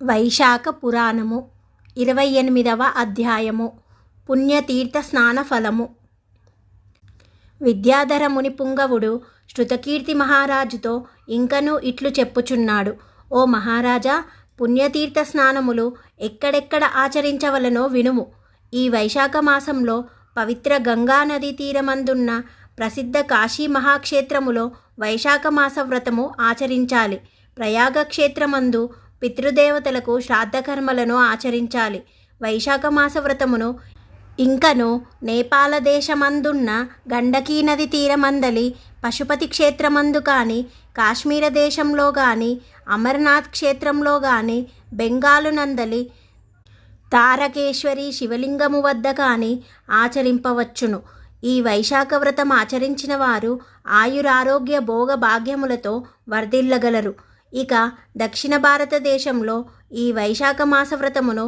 వైశాఖ పురాణము 28వ అధ్యాయము పుణ్యతీర్థ స్నాన ఫలము. విద్యాధర ముని పుంగవుడు శృతకీర్తి మహారాజుతో ఇంకనూ ఇట్లు చెప్పుచున్నాడు. ఓ మహారాజా, పుణ్యతీర్థ స్నానములు ఎక్కడెక్కడ ఆచరించవలనో వినుము. ఈ వైశాఖ మాసంలో పవిత్ర గంగా నదీ తీరమందున్న ప్రసిద్ధ కాశీ మహాక్షేత్రములో వైశాఖ మాస వ్రతము ఆచరించాలి. ప్రయాగ క్షేత్రమందు పితృదేవతలకు శ్రాద్ధకర్మలను ఆచరించాలి. వైశాఖ మాస వ్రతమును ఇంకను నేపాల దేశమందున్న గండకీ నది తీరమందలి పశుపతి క్షేత్రమందు కానీ, కాశ్మీర దేశంలో కానీ, అమర్నాథ్ క్షేత్రంలో కానీ, బెంగాలు నందలి తారకేశ్వరి శివలింగము వద్ద కానీ ఆచరింపవచ్చును. ఈ వైశాఖ వ్రతం ఆచరించిన వారు ఆయురారోగ్య భోగ భాగ్యములతో వర్ధిల్లగలరు. ఇక దక్షిణ భారతదేశంలో ఈ వైశాఖ మాస వ్రతమును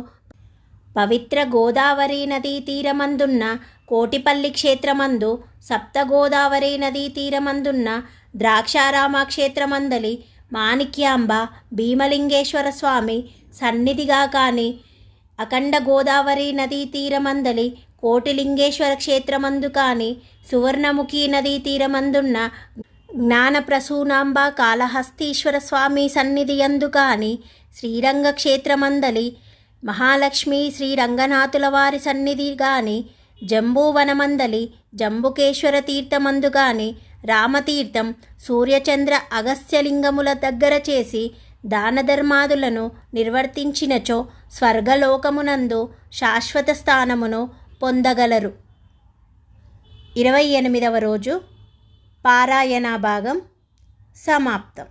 పవిత్ర గోదావరి నదీ తీరమందున్న కోటిపల్లి క్షేత్రమందు, సప్త గోదావరి నదీ తీరమందున్న ద్రాక్షారామ క్షేత్రమందలి మాణిక్యాంబ భీమలింగేశ్వర స్వామి సన్నిధిగా కానీ, అఖండ గోదావరి నదీ తీరమందలి కోటిలింగేశ్వర క్షేత్రమందు కానీ, సువర్ణముఖి నదీ తీరమందున్న జ్ఞానప్రసూనాంబ కాళహస్తీశ్వర స్వామి సన్నిధి యందు కానీ, శ్రీరంగ క్షేత్రమందలి మహాలక్ష్మి శ్రీరంగనాథుల వారి సన్నిధి కానీ, జంబూవనమందలి జంబుకేశ్వర తీర్థమందు కానీ, రామతీర్థం సూర్యచంద్ర అగస్త్యలింగముల దగ్గర చేసి దాన ధర్మాదులను నిర్వర్తించినచో స్వర్గలోకమునందు శాశ్వత స్థానమును పొందగలరు. 28వ రోజు పారాయణ భాగం సమాప్తం.